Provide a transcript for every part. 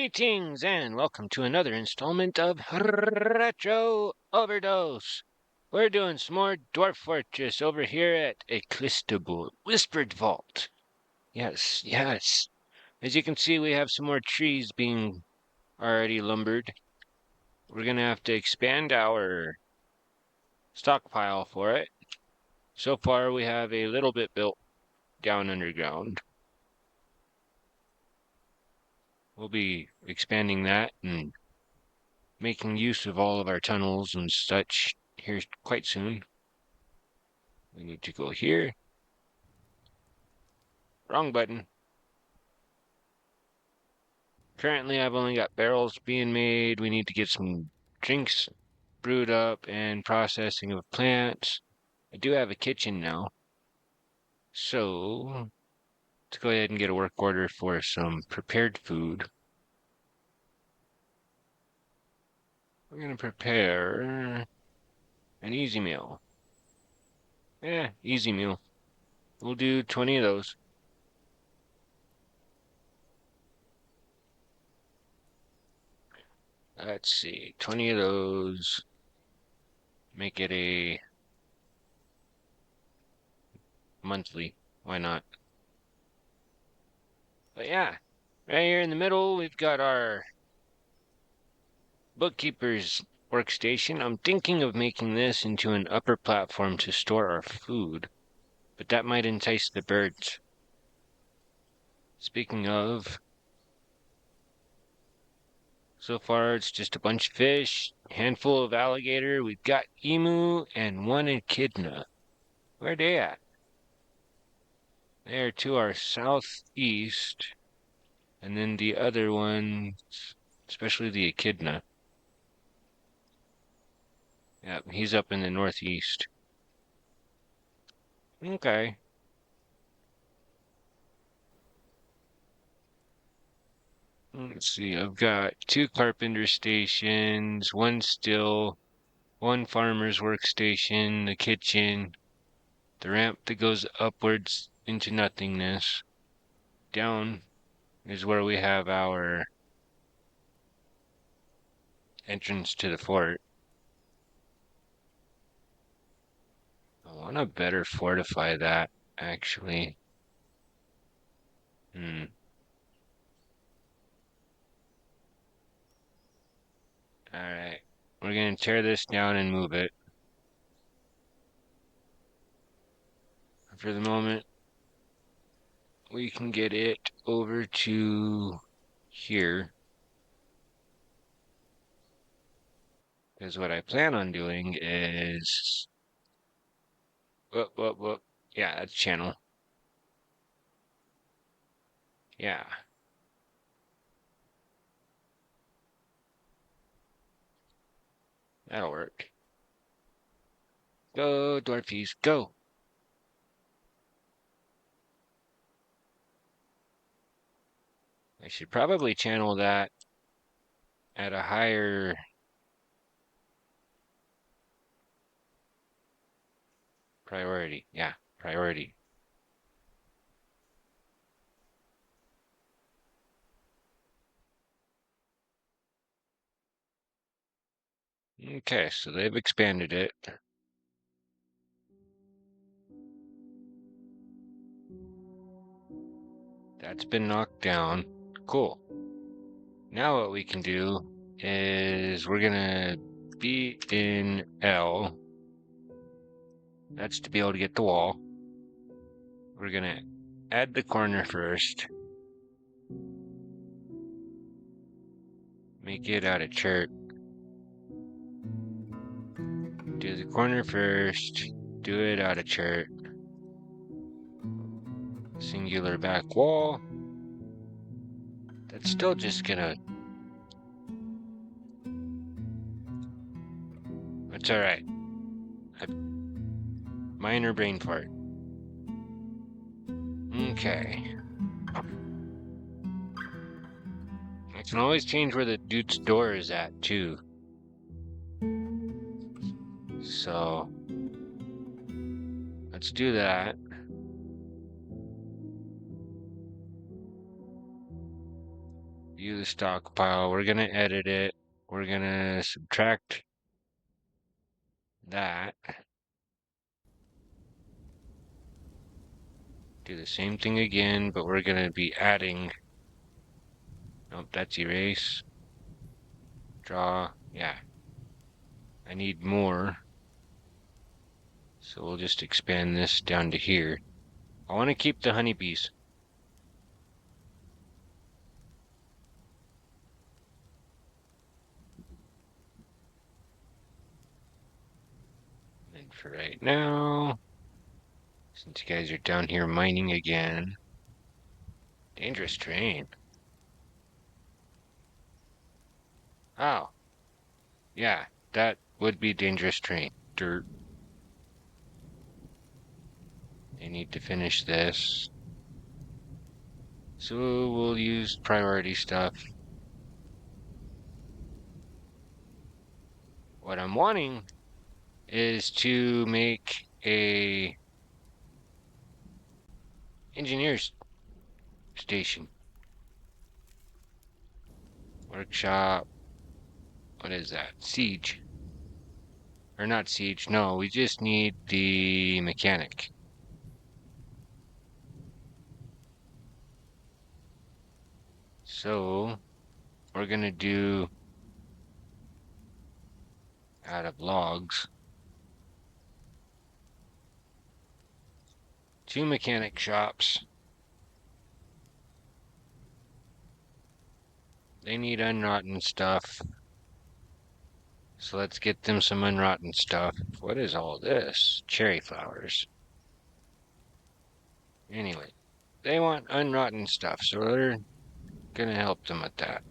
Greetings and welcome to another installment of Retro Overdose. We're doing some more Dwarf Fortress over here at WhisperedVault. Yes, yes. As you can see, we have some more trees being already lumbered. We're gonna have to expand our stockpile for it. So far, we have a little bit built down underground. We'll be expanding that and making use of all of our tunnels and such here quite soon. We need to go here. Wrong button. Currently, I've only got barrels being made. We need to get some drinks brewed up and processing of plants. I do have a kitchen now. So, let's go ahead and get a work order for some prepared food. We're going to prepare an easy meal. Easy meal. We'll do 20 of those. Let's see, 20 of those. Make it a monthly. Why not? But yeah, right here in the middle, we've got our bookkeeper's workstation. I'm thinking of making this into an upper platform to store our food, but that might entice the birds. Speaking of, so far it's just a bunch of fish, a handful of alligator. We've got emu and one echidna. Where are they at? They're to our southeast, and then the other ones, especially the echidna. Yep, he's up in the northeast. Okay. Let's see, I've got 2 carpenter stations, 1 still, 1 farmer's workstation, the kitchen, the ramp that goes upwards into nothingness. Down is where we have our entrance to the fort. I want to better fortify that, actually. Alright. We're going to tear this down and move it. For the moment, we can get it over to here. Because what I plan on doing is... Whoop. Yeah, that's channel. Yeah. That'll work. Go, Dwarfies, go! I should probably channel that at a higher priority. Yeah, priority. Okay, so they've expanded it. That's been knocked down. Cool. Now what we can do is we're gonna be in L. That's to be able to get the wall. We're gonna add the corner first. Make it out of chert. Do the corner first. Do it out of chert. Singular back wall. That's still just gonna... It's alright. Minor brain fart. Okay. I can always change where the dude's door is at, too. So... let's do that. View the stockpile. We're gonna edit it. We're gonna subtract that. Do the same thing again, but we're gonna be adding. Nope, that's erase. Draw. Yeah. I need more. So we'll just expand this down to here. I want to keep the honeybees. And for right now, since you guys are down here mining again, dangerous terrain. Oh, yeah, that would be dangerous terrain. Dirt. They need to finish this. So we'll use priority stuff. What I'm wanting is to make a engineer's station. Workshop. What is that? Siege. Or not siege. No, we just need the mechanic. So we're gonna do out of logs 2 mechanic shops. They need unrotten stuff. So let's get them some unrotten stuff. What is all this? Cherry flowers. Anyway, they want unrotten stuff, so we're gonna help them with that.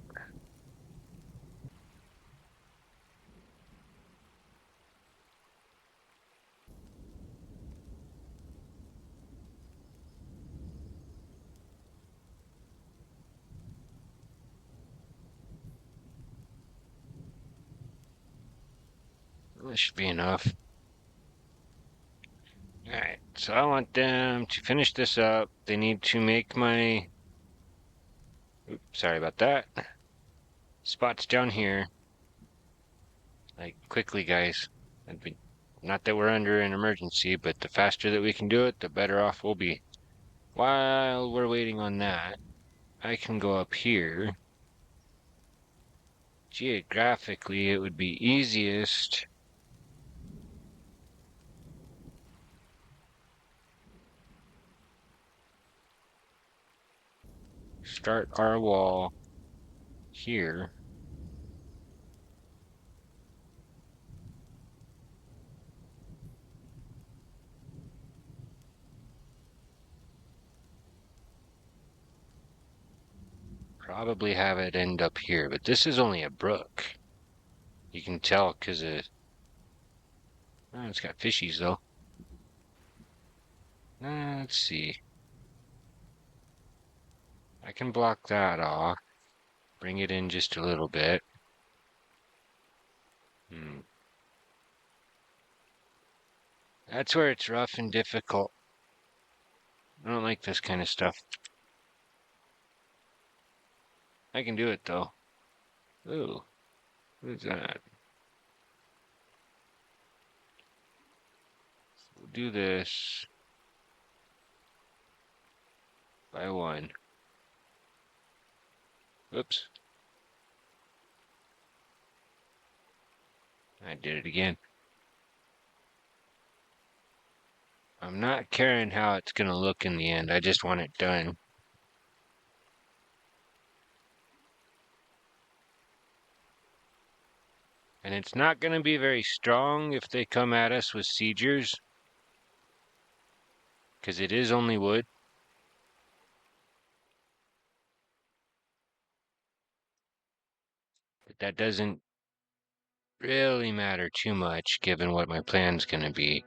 This should be enough. Alright, so I want them to finish this up. They need to make my... Oops, sorry about that. Spots down here. Like, quickly, guys. Not that we're under an emergency, but the faster that we can do it, the better off we'll be. While we're waiting on that, I can go up here. Geographically, it would be easiest start our wall here. Probably have it end up here, but this is only a brook. You can tell because it's got fishies though. Let's see. I can block that off. Bring it in just a little bit. That's where it's rough and difficult. I don't like this kind of stuff. I can do it though. Ooh, what is that? We'll do this by 1. Oops. I did it again. I'm not caring how it's gonna look in the end. I just want it done. And it's not gonna be very strong if they come at us with siegers, because it is only wood. But that doesn't really matter too much given what my plan's gonna be.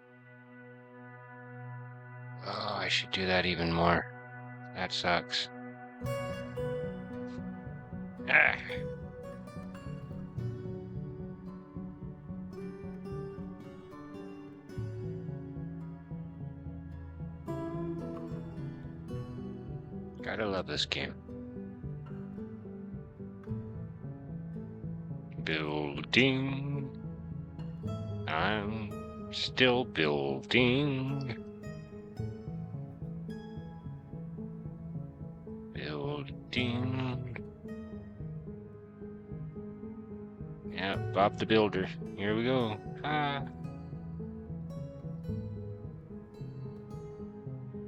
Oh, I should do that even more. That sucks. Ah. Gotta love this game. Building. I'm still building. Building. Yeah, Bob the Builder. Here we go. Ah.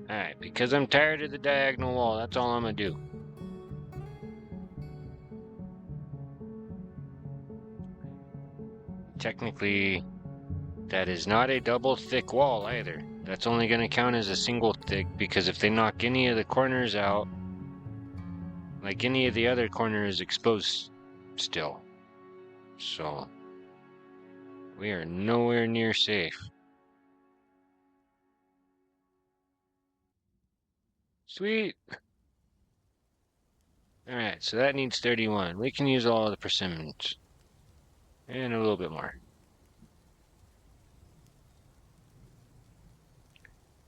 Alright, because I'm tired of the diagonal wall, that's all I'm gonna do. Technically, that is not a double thick wall either. That's only gonna count as a single thick because if they knock any of the corners out, like any of the other corners exposed still. So, we are nowhere near safe. Sweet! Alright, so that needs 31. We can use all the persimmons. And a little bit more.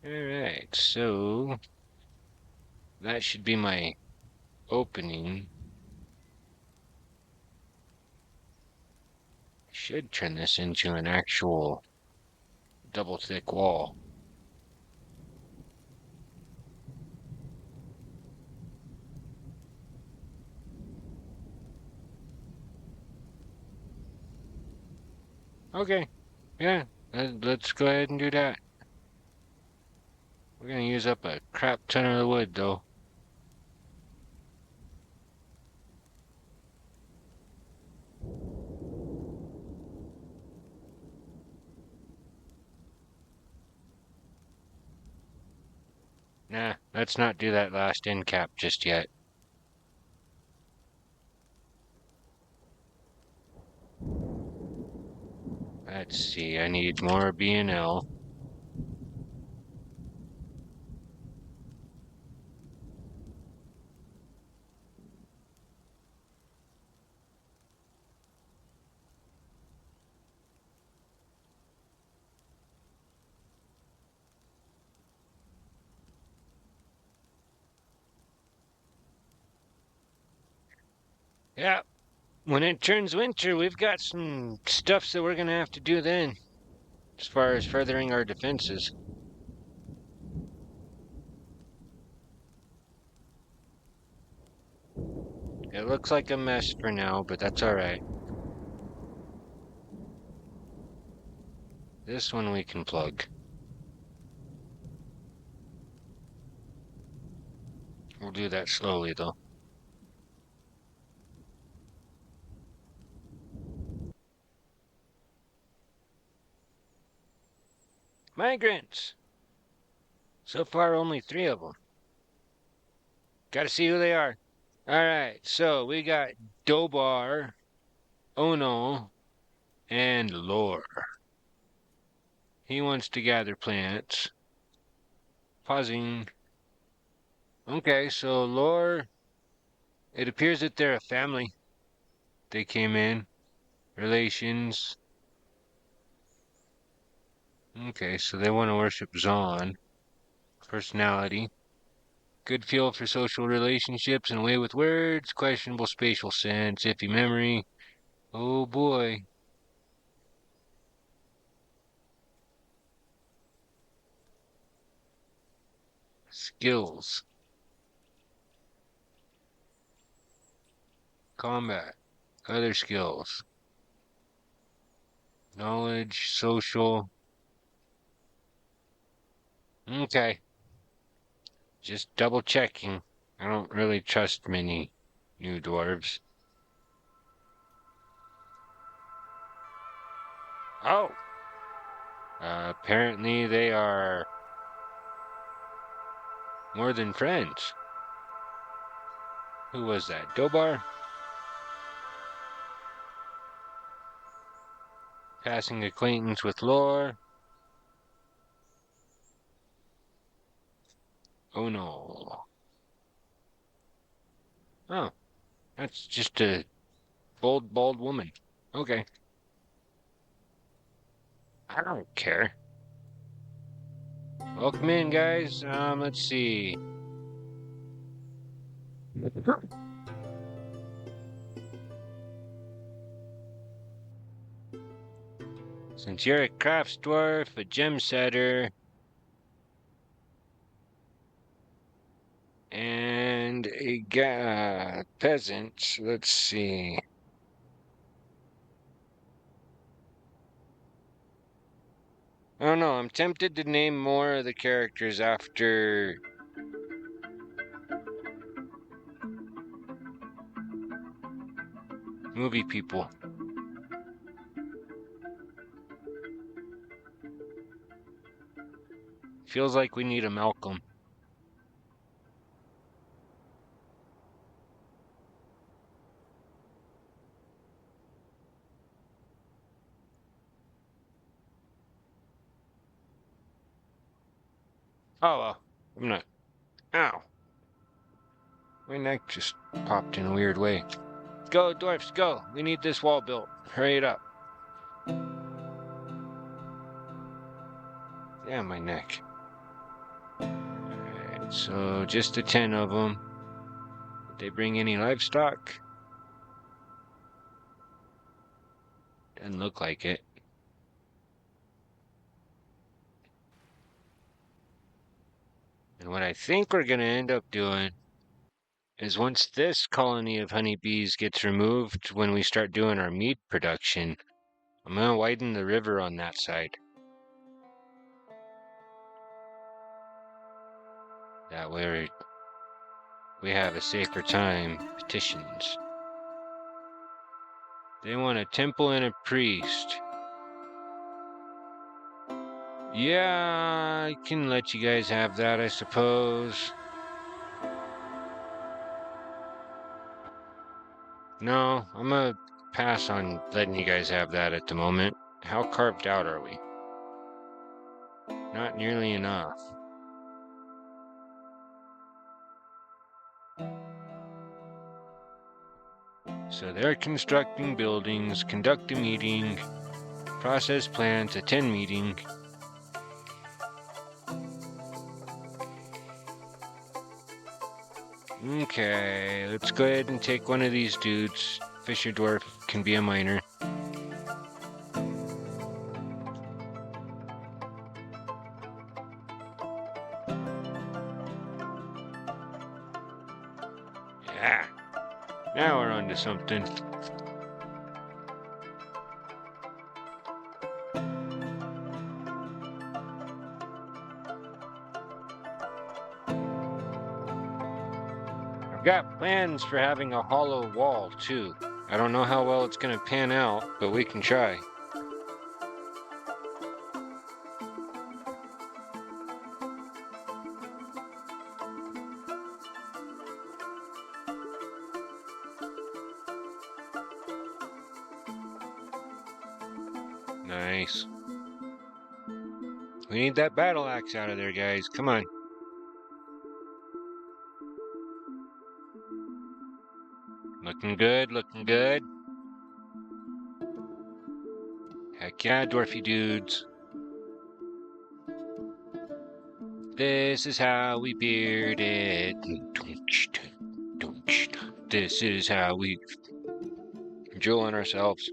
Alright, so that should be my opening. Should turn this into an actual double thick wall. Okay, yeah, let's go ahead and do that. We're gonna use up a crap ton of the wood though. Nah, let's not do that last end cap just yet. Let's see, I need more B&L. Yeah, when it turns winter, we've got some stuffs that we're gonna have to do then, as far as furthering our defenses. It looks like a mess for now, but that's alright. This one we can plug. We'll do that slowly though. Migrants! So far, only 3 of them. Gotta see who they are. Alright, so we got Dobar, Ono, and Lore. He wants to gather plants. Pausing. Okay, so Lore, it appears that they're a family. They came in. Relations. Okay, so they want to worship Zon. Personality. Good feel for social relationships and way with words. Questionable spatial sense. Iffy memory. Oh boy. Skills. Combat. Other skills. Knowledge. Social. Okay. Just double checking. I don't really trust many new dwarves. Oh! Apparently they are more than friends. Who was that? Dobar? Passing acquaintance with Lore. Oh no. Oh, that's just a bald woman. Okay. I don't care. Welcome in, guys. Let's see. Since you're a crafts dwarf, a gem setter, and a peasant, let's see. I don't know, I'm tempted to name more of the characters after movie people. Feels like we need a Malcolm. Oh well, I'm not. Ow. My neck just popped in a weird way. Go, dwarfs, go! We need this wall built. Hurry it up. Damn, my neck. Alright, so just the 10 of them. Did they bring any livestock? Doesn't look like it. And what I think we're going to end up doing is once this colony of honeybees gets removed, when we start doing our meat production, I'm going to widen the river on that side. That way we have a safer time. Petitions. They want a temple and a priest. Yeah, I can let you guys have that, I suppose. No, I'm gonna pass on letting you guys have that at the moment. How carved out are we? Not nearly enough. So they're constructing buildings, conduct a meeting, process plans, attend meeting. Okay, let's go ahead and take one of these dudes. Fisher Dwarf can be a miner. Yeah, now we're on to something. I've got plans for having a hollow wall, too. I don't know how well it's gonna pan out, but we can try. Nice. We need that battle axe out of there, guys. Come on. Looking good, looking good. Heck yeah, dwarfy dudes. This is how we beard it. This is how we drill on ourselves.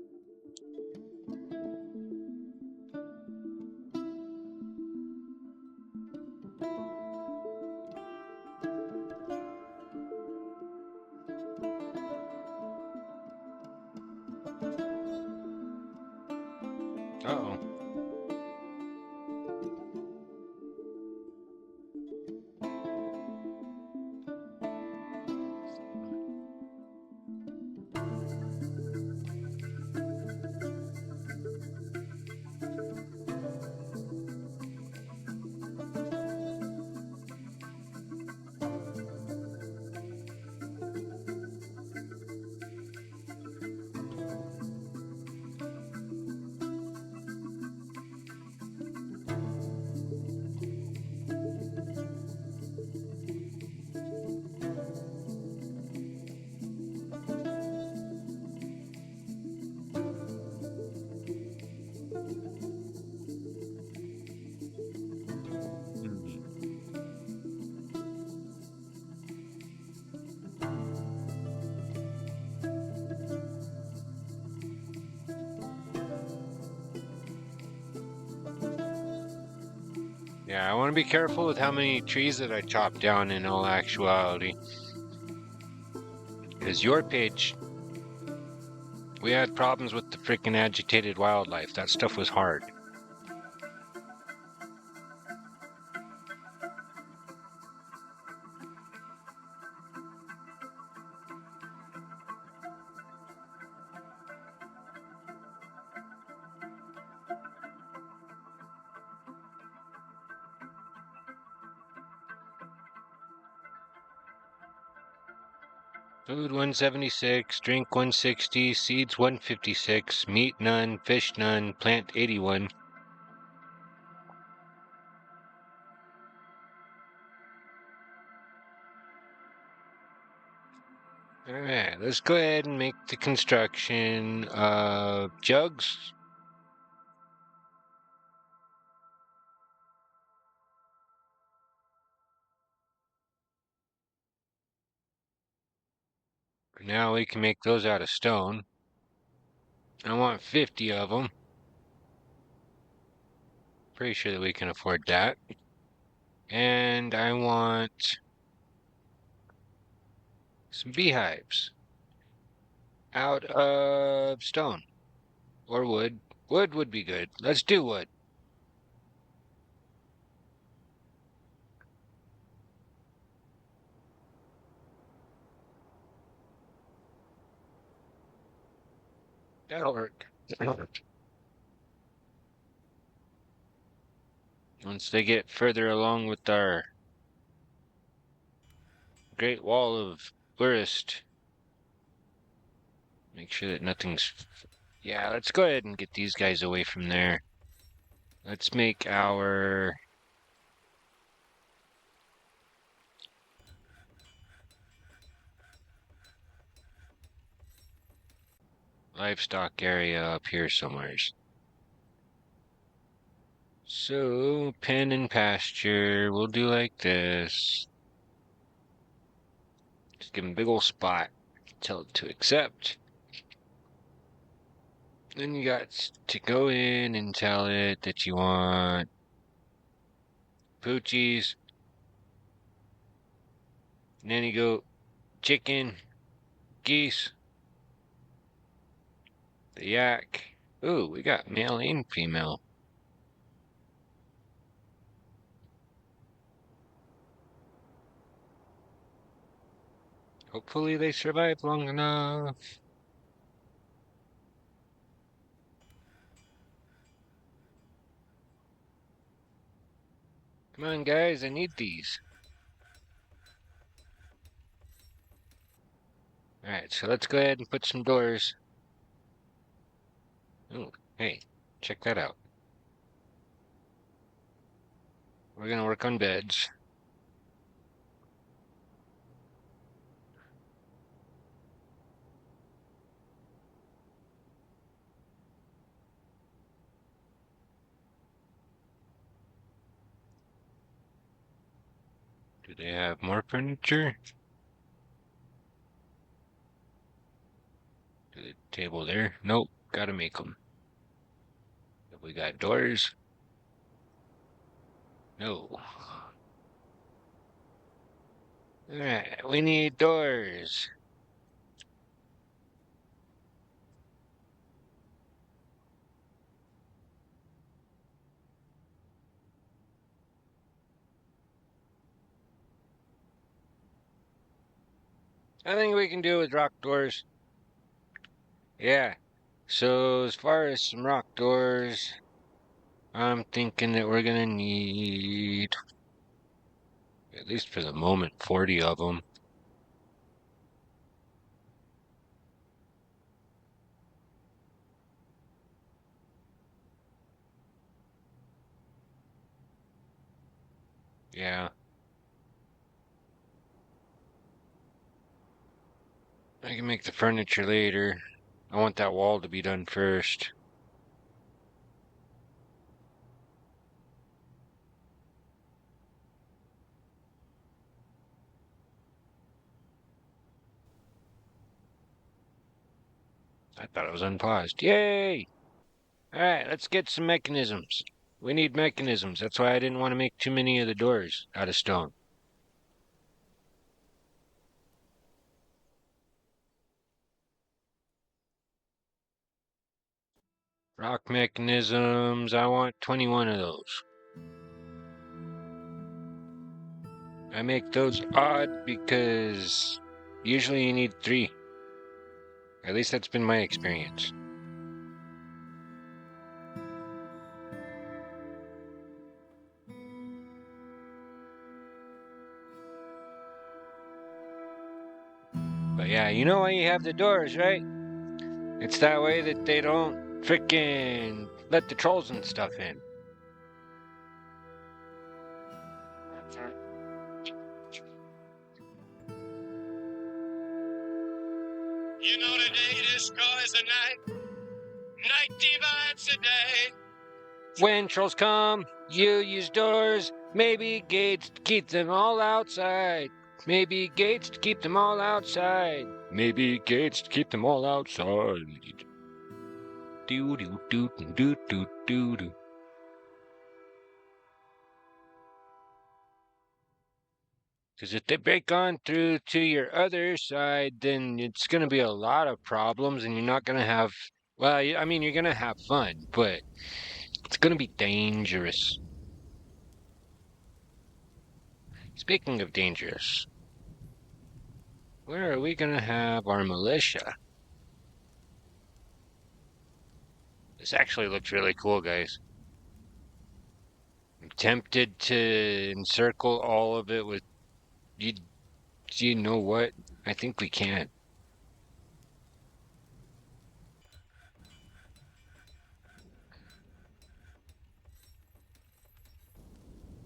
Uh-oh. Yeah, I want to be careful with how many trees that I chop down in all actuality. Because your page, we had problems with the freaking agitated wildlife. That stuff was hard. Food 176, drink 160, seeds 156, meat none, fish none, plant 81. Alright, let's go ahead and make the construction of jugs. Now we can make those out of stone. I want 50 of them. Pretty sure that we can afford that. And I want some beehives out of stone or wood. Wood would be good. Let's do wood. That'll work. Once they get further along with our Great Wall of Tourist, make sure that nothing's... Yeah, let's go ahead and get these guys away from there. Let's make our livestock area up here somewhere. So, pen and pasture, we'll do like this. Just give them a big old spot. Tell it to accept. Then you got to go in and tell it that you want poochies. And then you go chicken, geese, the yak. Ooh, we got male and female. Hopefully they survive long enough. Come on, guys, I need these. Alright, so let's go ahead and put some doors. Ooh, hey, check that out. We're gonna work on beds. Do they have more furniture? Do the table there? Nope, gotta make them. Have we got doors? No. Alright, we need doors. I think we can do with rock doors. Yeah. So as far as some rock doors, I'm thinking that we're gonna need, at least for the moment, 40 of them. Yeah. I can make the furniture later. I want that wall to be done first. I thought it was unpaused. Yay! Alright, let's get some mechanisms. We need mechanisms. That's why I didn't want to make too many of the doors out of stone. Rock mechanisms. I want 21 of those. I make those odd because usually you need 3. At least that's been my experience. But yeah, you know why you have the doors, right? It's that way that they don't frickin' let the trolls and stuff in. You know the day destroys the night. Night divides the day. When trolls come, you use doors. Maybe gates to keep them all outside. Maybe gates to keep them all outside. Maybe gates to keep them all outside. Do do do do do do do. Because if they break on through to your other side, then it's going to be a lot of problems, and you're not going to have. Well, I mean, you're going to have fun, but it's going to be dangerous. Speaking of dangerous, where are we going to have our militia? This actually looks really cool, guys. I'm tempted to encircle all of it with... You know what? I think we can.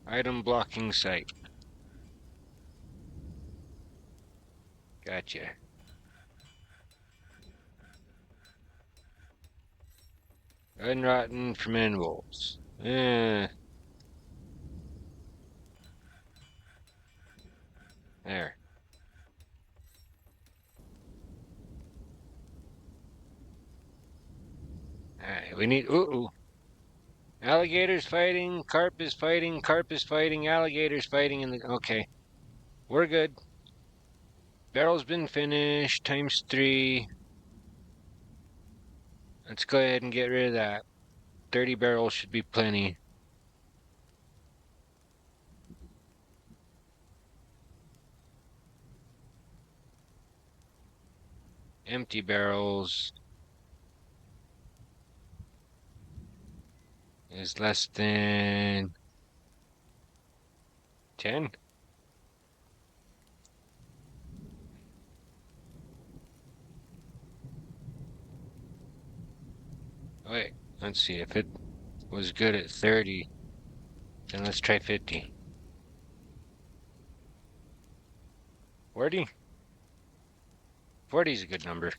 Item blocking site. Gotcha. Unrotten fermentables. There. Alright, we need... Ooh. Alligators fighting, carp is fighting, alligators fighting in the... Okay. We're good. Barrel's been finished, times 3. Let's go ahead and get rid of that. 30 barrels should be plenty. Empty barrels is less than 10. Wait, let's see. If it was good at 30, then let's try 50. 40? 40 is a good number.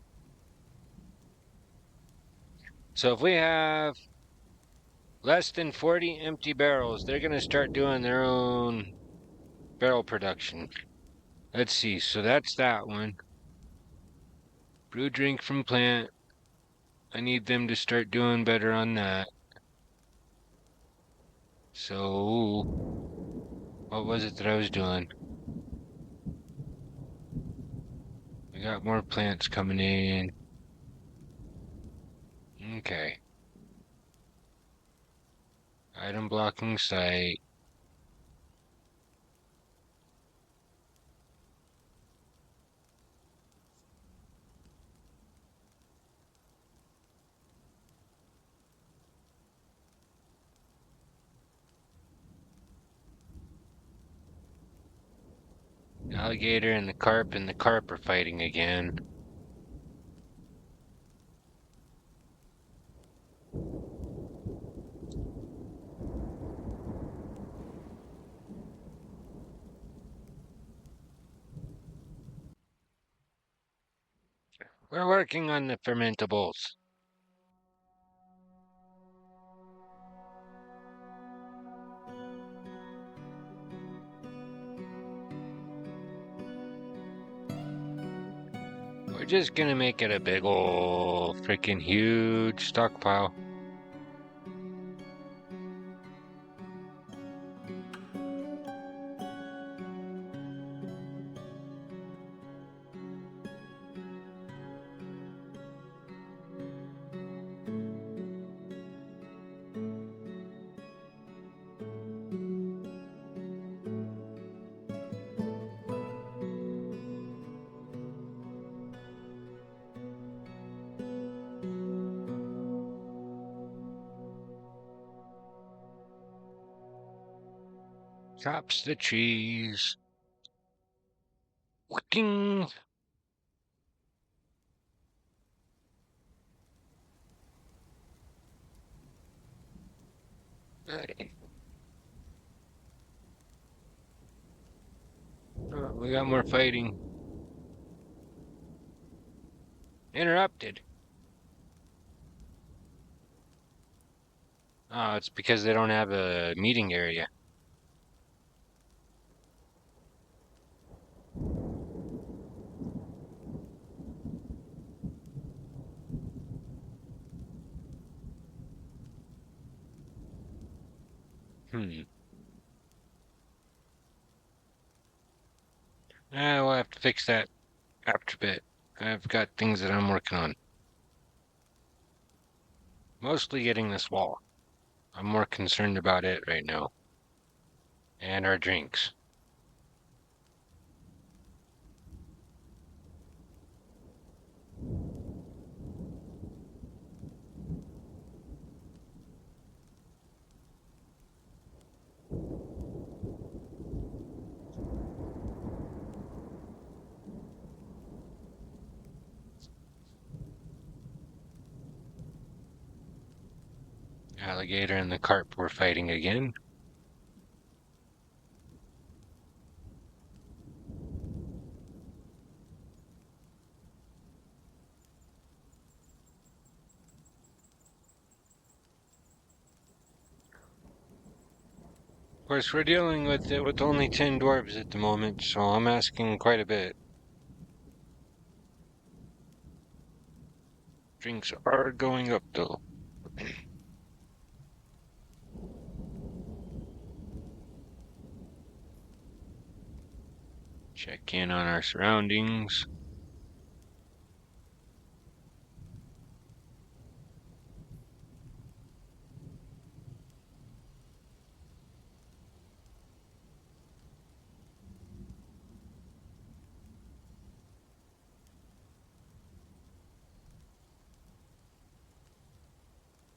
So if we have less than 40 empty barrels, they're going to start doing their own barrel production. Let's see. So that's that one. Brew drink from plant. I need them to start doing better on that. So, what was it that I was doing? We got more plants coming in. Okay. Item blocking site. Alligator and the carp are fighting again. We're working on the fermentables. We're just gonna make it a big ol' freaking huge stockpile. Chops the trees. Whacking. Oh, we got more fighting. Interrupted. Oh, it's because they don't have a meeting area. Hmm. We'll have to fix that after a bit. I've got things that I'm working on. Mostly getting this wall. I'm more concerned about it right now. And our drinks. Alligator and the carp were fighting again. Of course, we're dealing with it with only 10 dwarves at the moment, so I'm asking quite a bit. Drinks are going up, though. Check in on our surroundings.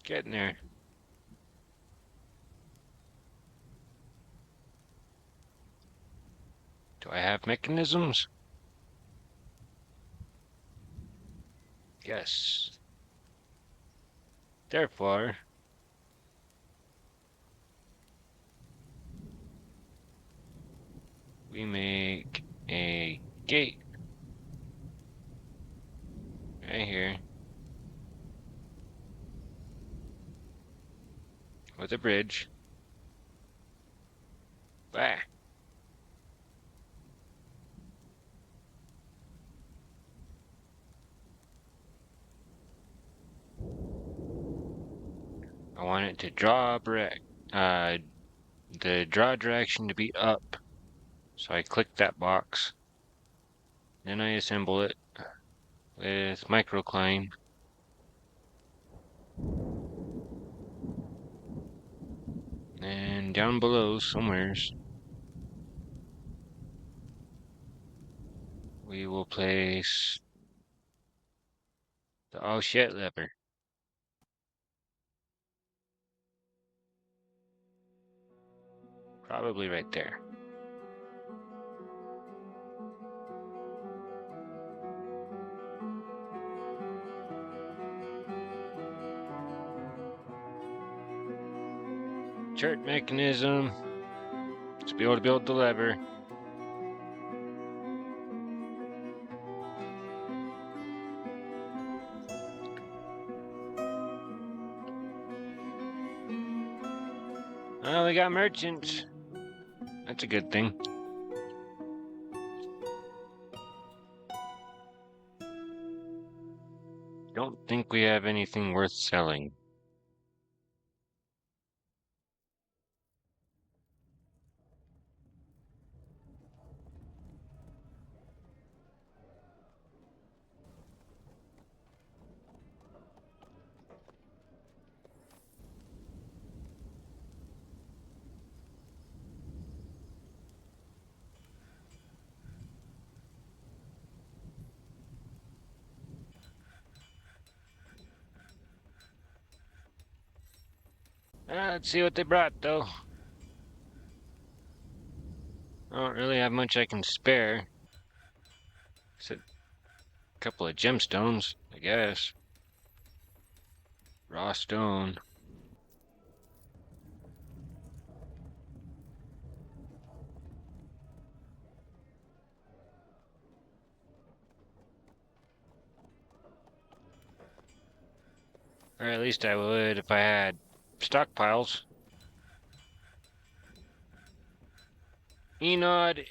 Getting there. Do I have mechanisms? Yes. Therefore, we make a gate right here with a bridge. Bah. I want it to draw the draw direction to be up. So I click that box. Then I assemble it with microcline. And down below somewheres, we will place the oh shit lever. Probably right there. Chart mechanism to be able to build the lever. Oh, we got merchants. That's a good thing. Don't think we have anything worth selling. Let's see what they brought, though. I don't really have much I can spare. Except a couple of gemstones, I guess. Raw stone. Or at least I would if I had stockpiles. Enod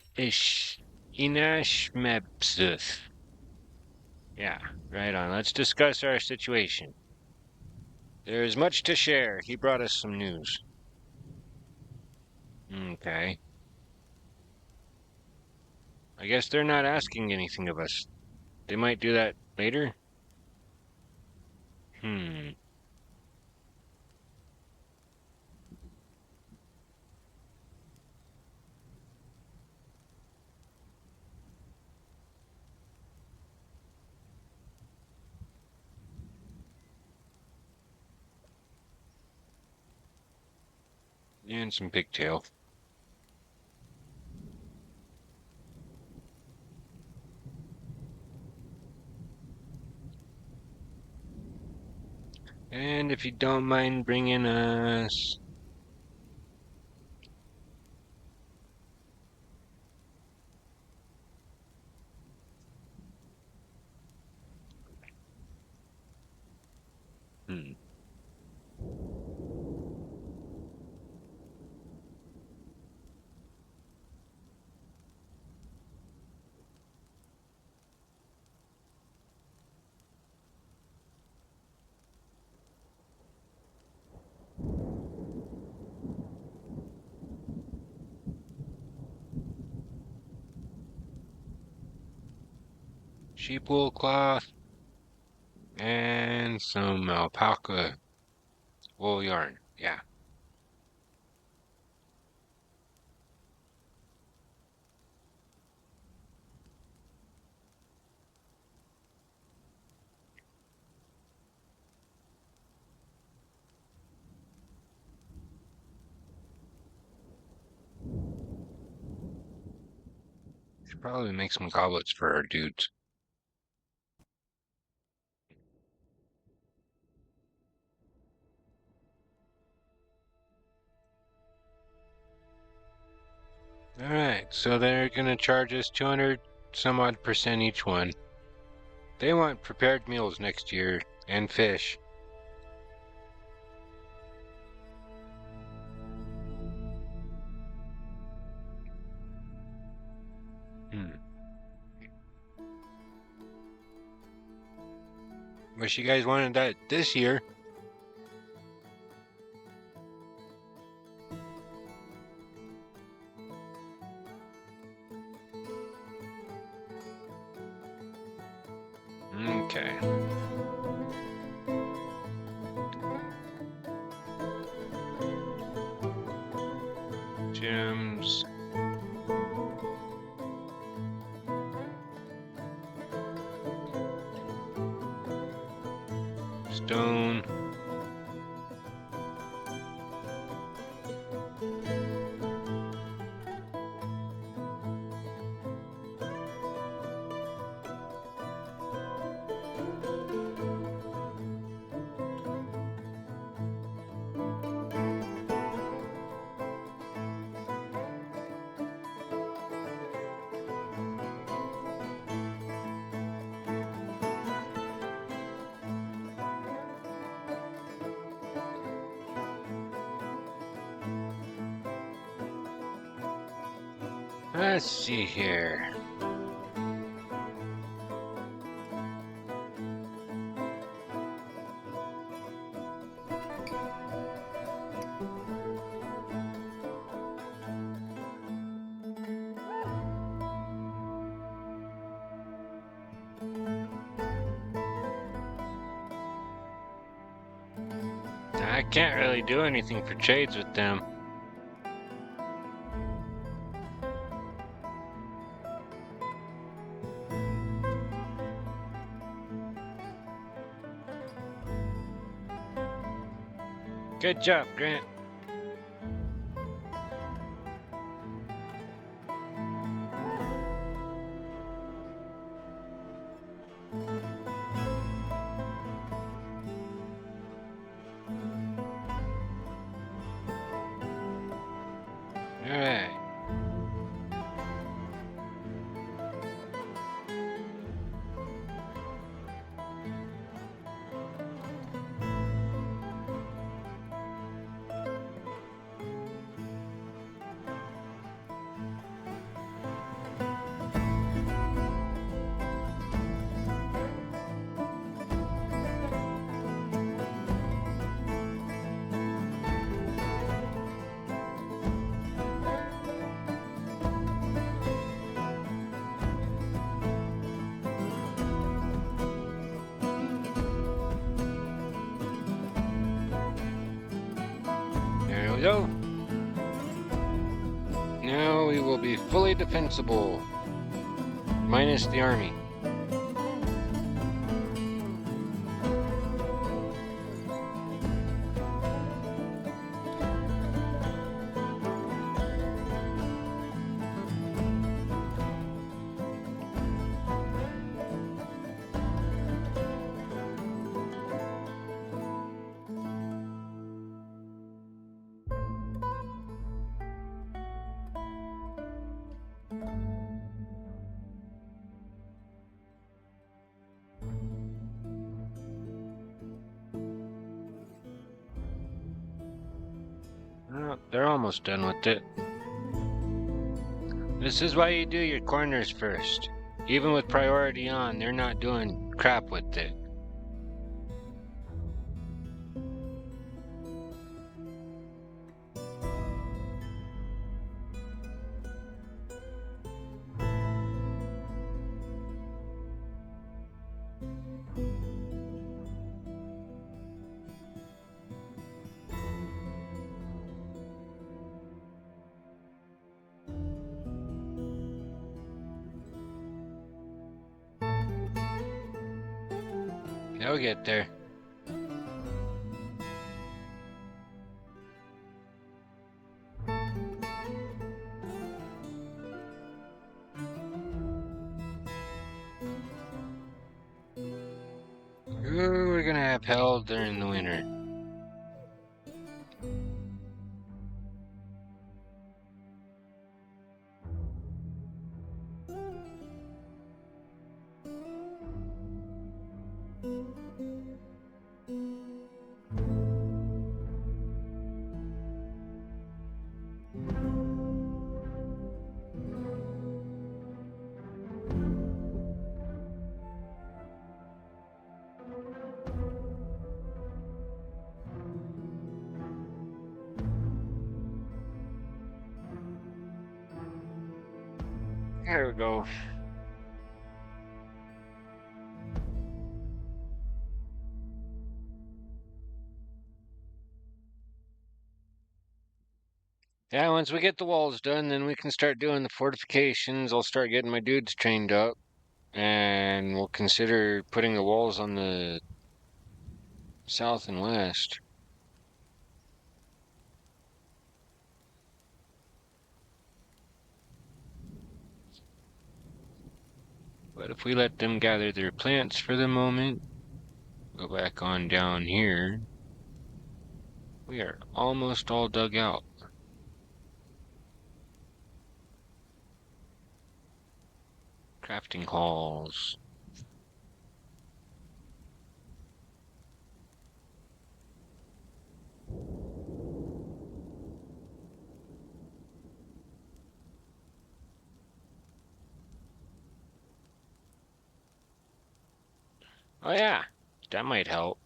Inashmebsith. Yeah, right on. Let's discuss our situation. There is much to share. He brought us some news. Okay. I guess they're not asking anything of us. They might do that later? Hmm. And some pigtail. And if you don't mind bringing us... Hmm. Sheep wool cloth and some alpaca wool yarn. Yeah. Should probably make some goblets for our dudes. Alright, so they're gonna charge us 200 some odd percent each one. They want prepared meals next year, and fish. Hmm. Wish you guys wanted that this year. Okay. Gems. Stone. Let's see here. I can't really do anything for trades with them. Good job, Grant. Alright. There we go. Now we will be fully defensible. Minus the army. Oh, they're almost done with it. This is why you do your corners first. Even with priority on, they're not doing crap with it. They'll get there. Ooh, we're gonna have hell during the winter. There we go. Yeah, once we get the walls done, then we can start doing the fortifications. I'll start getting my dudes trained up, and we'll consider putting the walls on the south and west. But if we let them gather their plants for the moment, go back on down here, we are almost all dug out. Crafting halls. Oh yeah, that might help.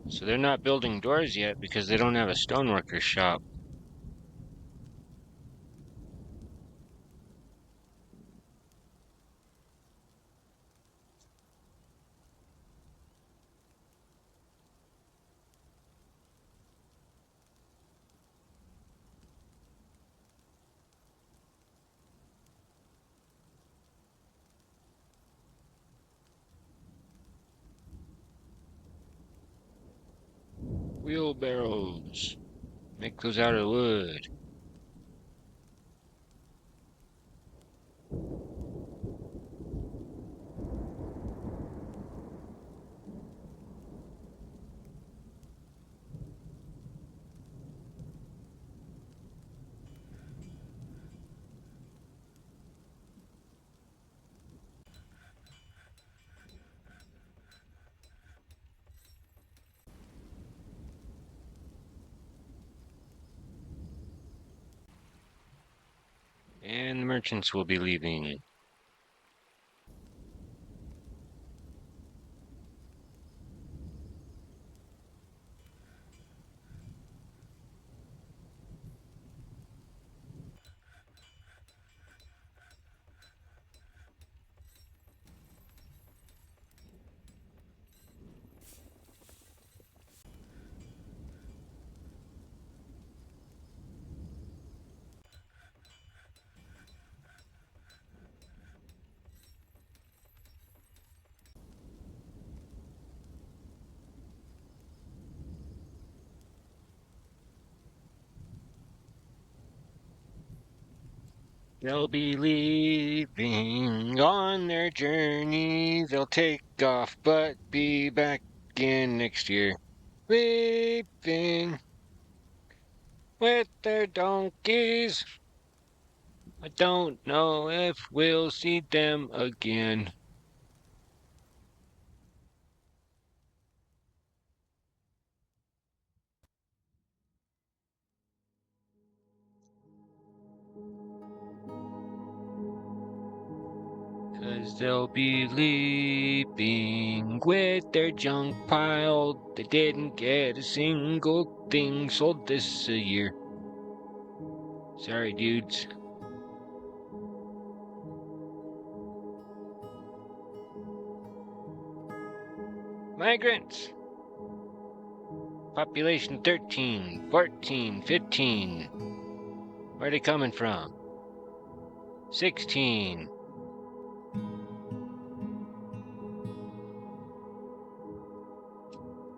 So they're not building doors yet because they don't have a stoneworker shop. Wheelbarrows. Make those out of wood. And the merchants will be leaving. They'll be leaving on their journey. They'll take off, but be back in next year. Leaving with their donkeys. I don't know if we'll see them again. 'Cause they'll be leaving with their junk piled. They didn't get a single thing sold this a year. Sorry, dudes. Migrants! Population 13, 14, 15. Where are they coming from? 16.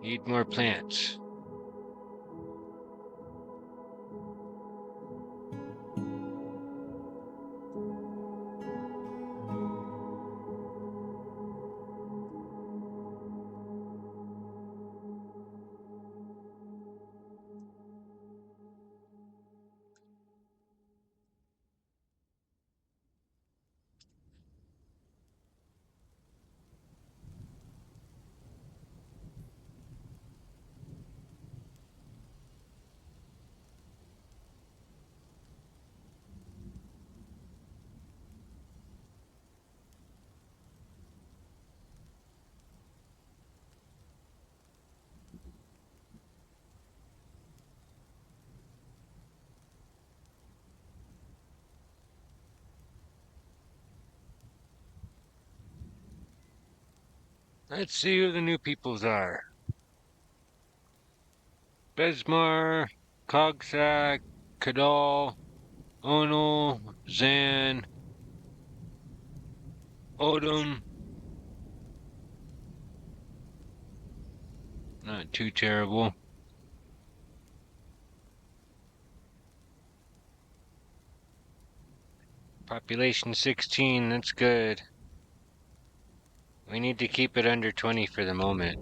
Need more plants. Let's see who the new peoples are. Besmar, Cogsack, Kadal, Ono, Zan, Odom. Not too terrible. Population 16, that's good. We need to keep it under 20 for the moment.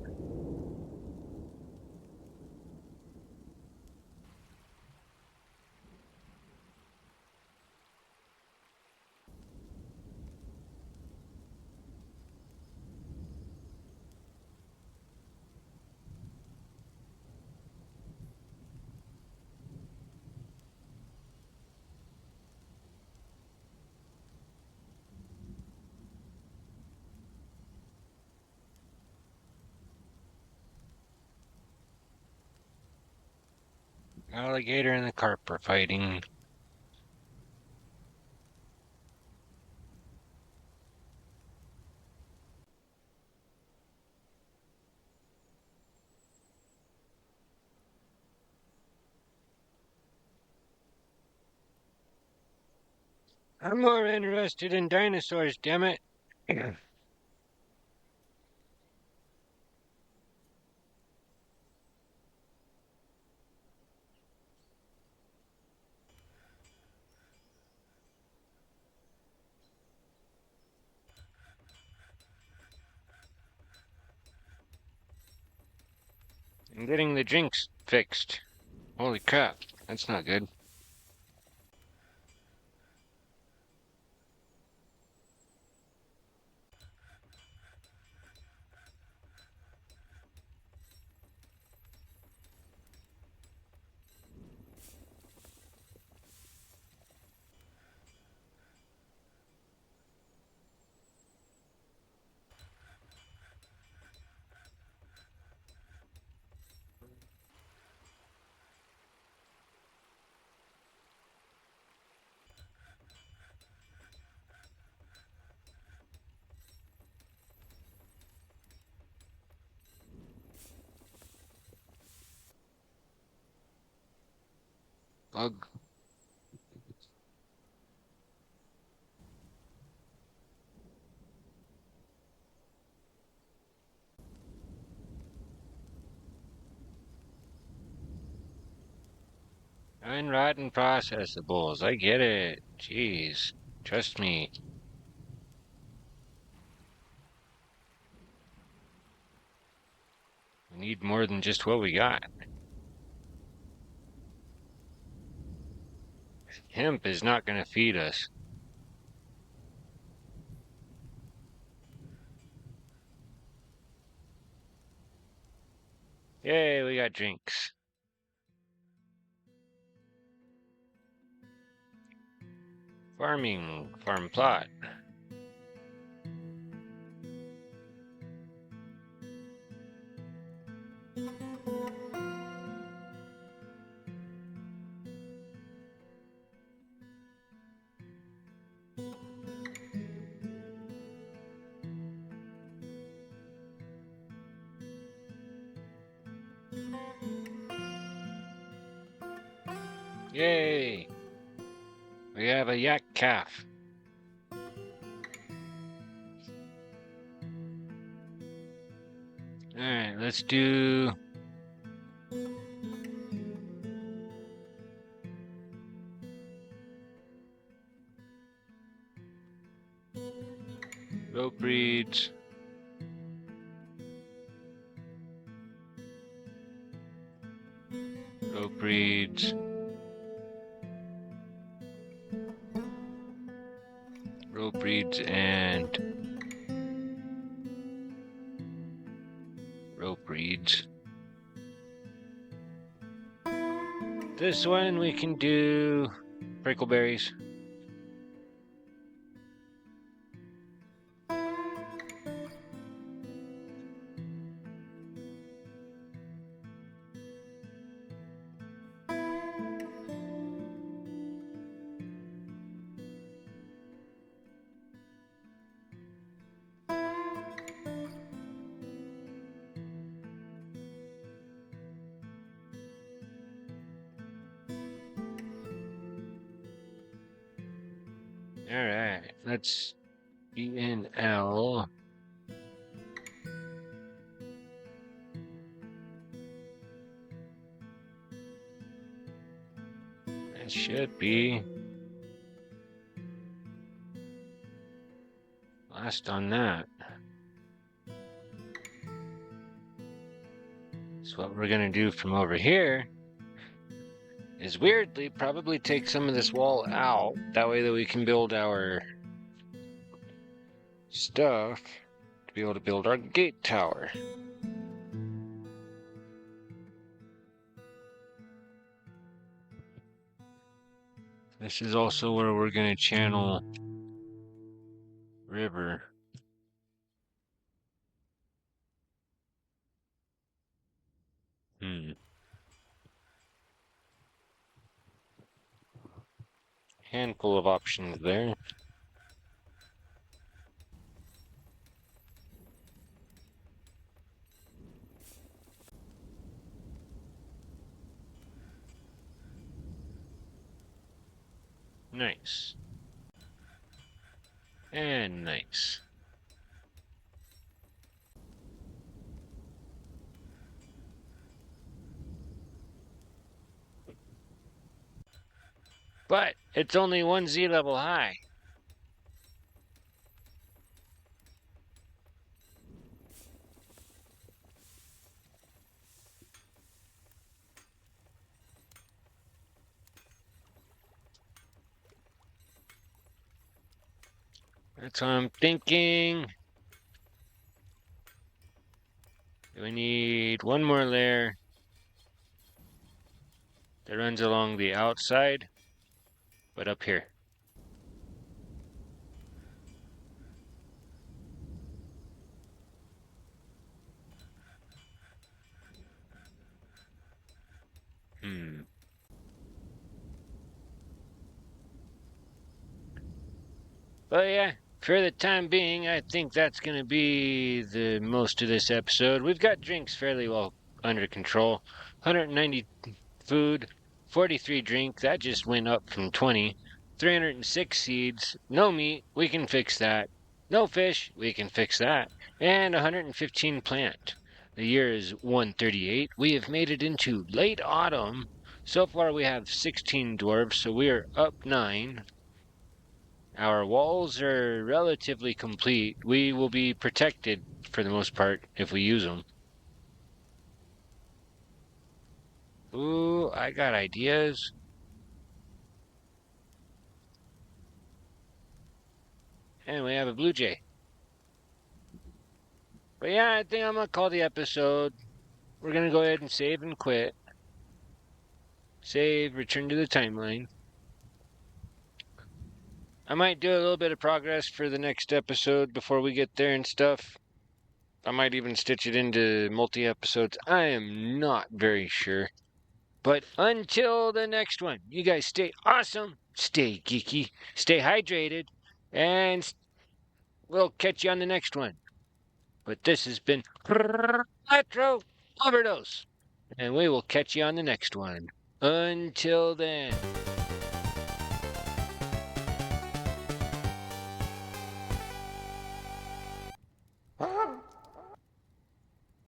Alligator and the carp are fighting. I'm more interested in dinosaurs, damn it. I'm getting the drinks fixed. Holy crap, that's not good. Ugh. Unrotten processables. I get it. Jeez. Trust me. We need more than just what we got. Hemp is not going to feed us. Yay, we got drinks. Farm plot. Yay! We have a yak calf. Alright, let's do... rope breeds. Rope breeds. Rope breeds and... rope breeds. This one we can do prickleberries. Alright, let's BNL. That should be last on that. So what we're gonna do from over here is weirdly probably take some of this wall out. That way that we can build our stuff to be able to build our gate tower. This is also where we're gonna channel river. Handful of options there. Nice. And nice. But it's only 1 Z level high. That's what I'm thinking. We need one more layer that runs along the outside, but up here. But yeah, for the time being, I think that's going to be the most of this episode. We've got drinks fairly well under control. 190 food, 43 drink, that just went up from 20. 306 seeds, no meat, we can fix that. No fish, we can fix that. And 115 plant. The year is 138. We have made it into late autumn. So far we have 16 dwarves, so we are up 9. Our walls are relatively complete. We will be protected for the most part if we use them. Ooh, I got ideas. And we have a blue jay. But yeah, I think I'm going to call the episode. We're going to go ahead and save and quit. Save, return to the timeline. I might do a little bit of progress for the next episode before we get there and stuff. I might even stitch it into multi-episodes. I am not very sure. But until the next one, you guys stay awesome, stay geeky, stay hydrated, and we'll catch you on the next one. But this has been Retro Overdose, and we will catch you on the next one. Until then.